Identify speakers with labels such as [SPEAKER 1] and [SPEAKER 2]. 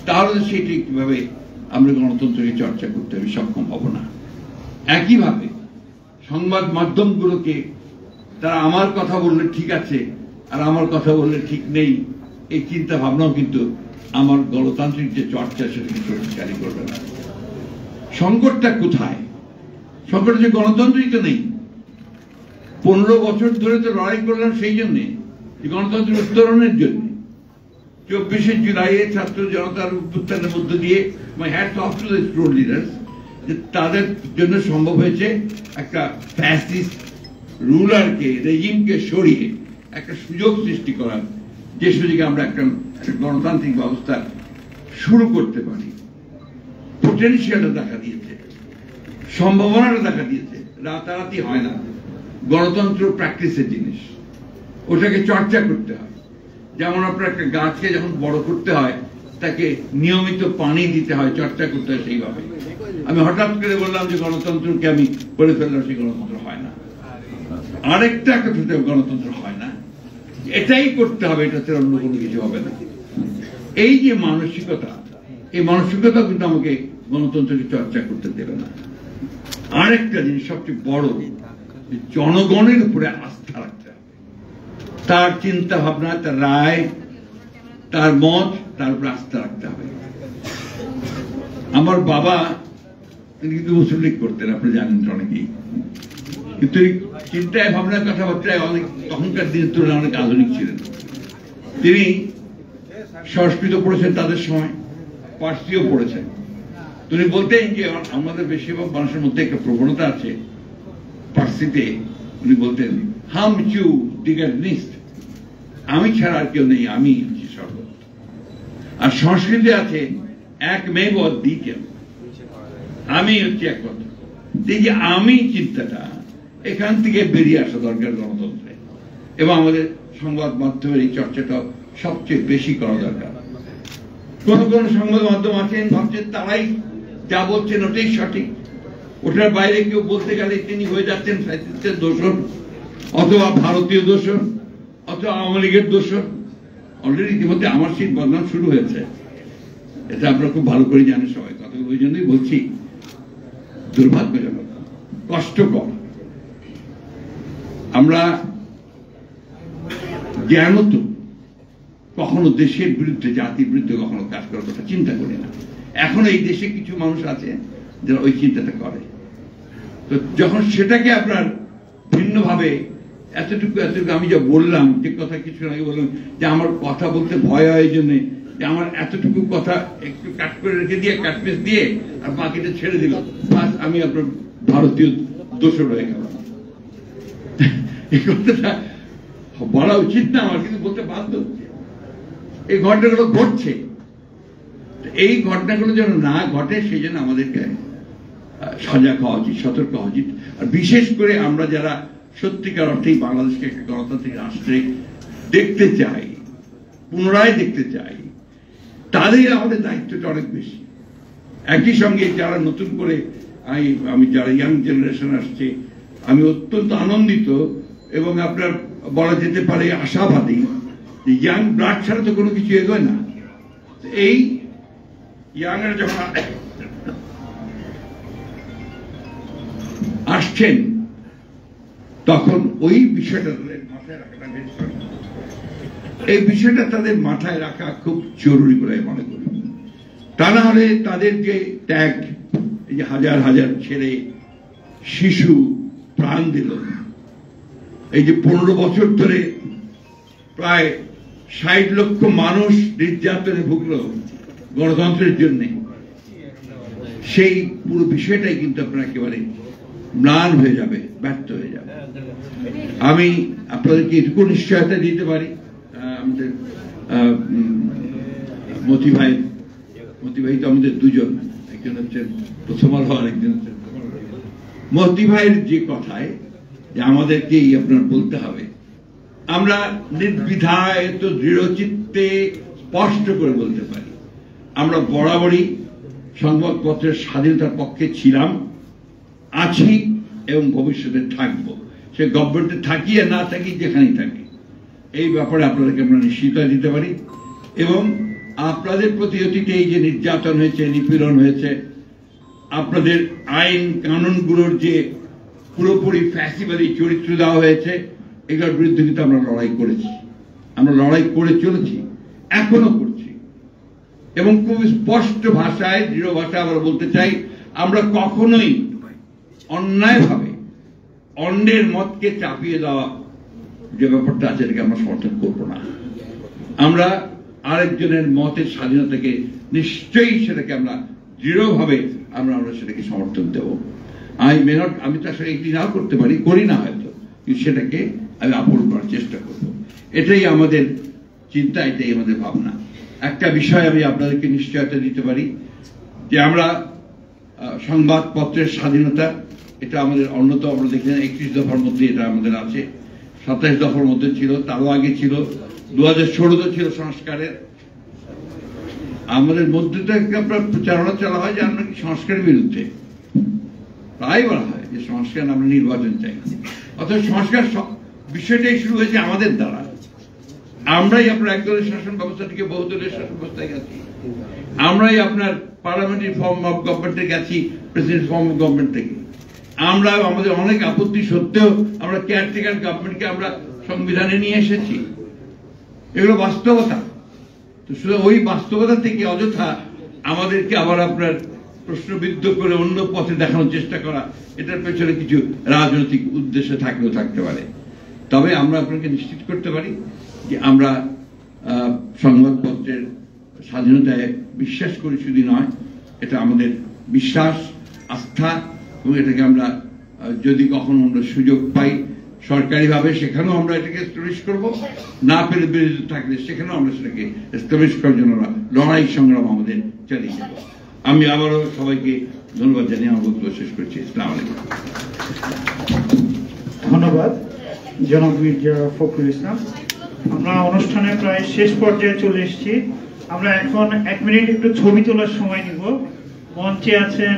[SPEAKER 1] তাহলে সেটি কিভাবে আমরা গণতন্ত্রকে চর্চা করতে আমি সক্ষম হব না। একইভাবে সংবাদ মাধ্যমগুলোকে তারা আমার কথা বললে ঠিক আছে আর আমার কথা বললে ঠিক নেই, এই চিন্তা ভাবনাও কিন্তু আমার গণতান্ত্রিক যে চর্চা সেটাকে শক্তিশালী করবে না। সংকটটা কোথায়? সংকট যে গণতন্ত্রই তো নেই। 15 বছর ধরে তো লড়াই করলাম সেই জন্যে, গণতন্ত্রের উত্তরণের জন্য। 24শে জুলাইয়ে ছাত্র জনতার উত্থানের মধ্য দিয়ে my hats off to the student leaders, যে তাদের জন্য সম্ভব হয়েছে একটা ফ্যাসিস্ট রুলারকে, রেজিমকে সরিয়ে একটা সুযোগ সৃষ্টি করার, যে সুযোগে আমরা একটা গণতান্ত্রিক ব্যবস্থা শুরু করতে পারি। পোটেনশিয়ালটা দেখা দিয়েছে, সম্ভাবনাটা দেখা দিয়েছে। রাতারাতি হয় না, গণতন্ত্র প্র্যাকটিসের জিনিস, ওটাকে চর্চা করতে হয়। যেমন আপনার একটা গাছকে যখন বড় করতে হয় তাকে নিয়মিত পানি দিতে হয়, চর্চা করতে হয়, সেইভাবে। আমি হঠাৎ করে বললাম যে গণতন্ত্রকে আমি করে ফেললাম, সেই গণতন্ত্র হয় না। আরেকটা কথাতে গণতন্ত্র হয় না, এটাই করতে হবে, এটাতে অন্য কোনো কিছু হবে না। এই যে মানসিকতা, এই মানসিকতা কিন্তু আমাকে গণতন্ত্রকে চর্চা করতে দেবে না। আরেকটা জিনিস সবচেয়ে বড়, জনগণের উপরে আস্থা রাখতে হবে, তার চিন্তা ভাবনা, তার রায়, তার মত, তার উপরে আস্থা রাখতে হবে। আমার বাবা তিনি কিন্তু মুসলিম লীগ করতেন, আপনি জানেন অনেকেই, কিন্তু চিন্তায় ভাবনার কথাবার্তায় অনেক তখনকার দিনের তুলনায় অনেক আধুনিক ছিলেন। তিনি সংস্কৃত পড়েছেন তাদের সময়, পার্সিও পড়েছেন। তিনি বলতেন যে আমাদের বেশিরভাগ মানুষের মধ্যে একটা প্রবণতা আছে পার্সিতে, উনি বলতেন হাম চু দিগার নিস্ট, আমি ছাড়া আর কেউ নেই, আমি হচ্ছি সর্বত্র। আর সংস্কৃতে আছে এক মেঘ দ্বিতীয়, আমি হচ্ছে একমাত্র। এই যে আমি চিন্তাটা এখান থেকে বেরিয়ে আসা দরকার গণতন্ত্রে, এবং আমাদের সংবাদ মাধ্যমের এই চর্চাটা সবচেয়ে বেশি করা দরকার। কোন কোন সংবাদ মাধ্যম আছেন ভাবছেন তারাই যা বলছেন ওটাই সঠিক, ওটার বাইরে কেউ বলতে গেলে তিনি হয়ে যাচ্ছেন ফ্যাসিস্টের দোষর, অথবা ভারতীয় দোষর, অথবা আওয়ামী লীগের দোষর। অলরেডি ইতিমধ্যে আমার সেই বদনাম শুরু হয়েছে, এটা আপনারা খুব ভালো করে জানেন সবাই। কথা ওই জন্যই বলছি, দুর্ভাগ্যজনক, কষ্টকর। আমরা জ্ঞানত কখনো দেশের বিরুদ্ধে, জাতির বিরুদ্ধে কখনো কাজ করার কথা চিন্তা করি না। এখন এই দেশে কিছু মানুষ আছে যারা ওই চিন্তাটা করে। তো যখন সেটাকে আপনার ভিন্নভাবে এতটুকু আমি যা বললাম, যে কথা কিছু আগে বললাম যে আমার কথা বলতে ভয় হয়, এই জন্যে যে আমার এতটুকু কথা একটু কাট করে রেখে দিয়ে, কাটপেস দিয়ে আর বাকিটা ছেড়ে দিল, আমি আপনার ভারতীয় দোষর হয়ে গেলাম। এই কথাটা বলা উচিত না আমার, কিন্তু বলতে বাধ্য হচ্ছে। এই ঘটনাগুলো ঘটছে, এই ঘটনাগুলো যেন না ঘটে সেই জন্য আমাদেরকে সজাগ হওয়া উচিত, সতর্ক হওয়া উচিত। আর বিশেষ করে আমরা যারা সত্যিকার অর্থেই বাংলাদেশকে একটা গণতান্ত্রিক রাষ্ট্রে দেখতে চাই, পুনরায় দেখতে চাই, তাদের আমাদের দায়িত্বটা অনেক বেশি। একই সঙ্গে যারা নতুন করে আমি যারা ইয়াং জেনারেশন আসছে, আমি অত্যন্ত আনন্দিত এবং আপনার বলা যেতে পারে আশাবাদী যে ইয়াং ব্লাড ছাড়া তো কোনো কিছু এগোয় না। এই ইয়াংরা যখন আসছেন তখন ওই বিষয়টা তাদের মাথায় রাখাটা বেশ, এই বিষয়টা তাদের মাথায় রাখা খুব জরুরি বলে মনে করি। তা না হলে তাদের যে ত্যাগ, এই যে হাজার হাজার ছেলে শিশু প্রাণ দিল, এই যে 15 বছর ধরে প্রায় 60 লক্ষ মানুষ নির্যাতনে ভুগল গণতন্ত্রের জন্য, সেই পুরো বিষয়টাই কিন্তু আপনার একেবারে ম্লান হয়ে যাবে, ব্যর্থ হয়ে যাবে। আমি আপনাদেরকে এটুকু নিশ্চয়তা দিতে পারি, আমাদের মতি ভাই তো আমাদের দুজন, একজন হচ্ছেন প্রথম আলো আর একজন হচ্ছেন মতি ভাইয়ের যে কথায় যে আমাদেরকেই আপনার বলতে হবে, আমরা নির্দ্বিধায় তো দৃঢ় চিত্তে স্পষ্ট করে বলতে পারি আমরা বরাবরই সংবাদপত্রের স্বাধীনতার পক্ষে ছিলাম, আছি এবং ভবিষ্যতে থাকবো। সে গভর্নমেন্টে থাকি আর না থাকি, যেখানেই থাকি, এই ব্যাপারে আপনাদেরকে আমরা নিশ্চয়তা দিতে পারি। এবং আপনাদের প্রতি অতীতে এই যে নির্যাতন হয়েছে, নিপীড়ন হয়েছে, আপনাদের আইন কানুনগুলোর যে পুরোপুরি ফ্যাসিবাদী চরিত্র দেওয়া হয়েছে, এগুলোর বিরুদ্ধে কিন্তু আমরা লড়াই করেছি, আমরা লড়াই করে চলেছি, এখনো করছি। এবং খুব স্পষ্ট ভাষায়, দৃঢ় ভাষায় আমরা বলতে চাই, আমরা কখনোই অন্যায়ভাবে অন্যের মতকে চাপিয়ে দেওয়া যে ব্যাপারটা আছে এটাকে আমরা সমর্থন করবো না। আমরা আরেকজনের মতের স্বাধীনতাকে নিশ্চয়ই সেটাকে আমরা দৃঢ়ভাবে আমরা সেটাকে সমর্থন দেব। আমি তো আসলে এটি নাও করতে পারি, করি না হয়তো, কিন্তু সেটাকে আমি আপন করার চেষ্টা করব। এটাই আমাদের চিন্তা, এটাই আমাদের ভাবনা। একটা বিষয় আমি আপনাদেরকে নিশ্চয়তা দিতে পারি যে আমরা সংবাদপত্রের স্বাধীনতা, এটা আমাদের অন্যতম, আমরা দেখলেন 31 দফার মধ্যে এটা আমাদের আছে, 27 দফার মধ্যে ছিল, তারও আগে ছিল, 2016 ছিল সংস্কারের। আমাদের মধ্যে তো আপনার প্রচারণা চালা হয় যে আমরা কি সংস্কারের বিরুদ্ধে, প্রায় বলা হয় যে সংস্কার, আমরা নির্বাচন চাই। অর্থাৎ সংস্কার বিষয়টাই শুরু হয়েছে আমাদের দ্বারা। আমরাই আপনার একদলের শাসন ব্যবস্থা থেকে বহুদলের শাসন ব্যবস্থায় গেছি, আমরাই আপনার পার্লামেন্টারি ফর্ম অফ গভর্নমেন্টে গেছি প্রেসিডেন্ট ফর্ম অফ গভর্নমেন্ট থেকে। আমরা আমাদের অনেক আপত্তি সত্ত্বেও আমরা কেয়ারটেকার গভর্নমেন্টকে আমরা সংবিধানে নিয়ে এসেছি। এগুলো বাস্তবতা। তো শুধু ওই বাস্তবতা থেকে অযথা আমাদেরকে আবার আপনার প্রশ্নবিদ্ধ করে অন্য পথে দেখানোর চেষ্টা করা, এটার পেছনে কিছু রাজনৈতিক উদ্দেশ্য থাকলেও থাকতে পারে। তবে আমরা আপনাকে নিশ্চিত করতে পারি যে আমরা সংবাদপত্রের স্বাধীনতায় বিশ্বাস করি, শুধু নয়, এটা আমাদের বিশ্বাস, আস্থা, এবং এটাকে আমরা যদি কখনো আমরা সুযোগ পাই সরকারিভাবে, সেখানেও আমরা এটাকে এস্টাবলিশ করব, না পেরে বিরোধী থাকলে সেখানেও আমরা সেটাকে এস্টাবলিশ করার জন্য লড়াই সংগ্রাম আমাদের চালিয়ে যাব। আমি আবারও সবাইকে ধন্যবাদ জানিয়ে আমার বক্তব্য শেষ করছি। আসসালামু আলাইকুম।
[SPEAKER 2] ধন্যবাদ জনাব মির্জা ফখরুল ইসলাম। আমরা অনুষ্ঠানে প্রায় শেষ পর্যায়ে চলে এসেছি। আমরা এখন 1 মিনিট একটু ছবি তোলার সময় নিব। মঞ্চে আছেন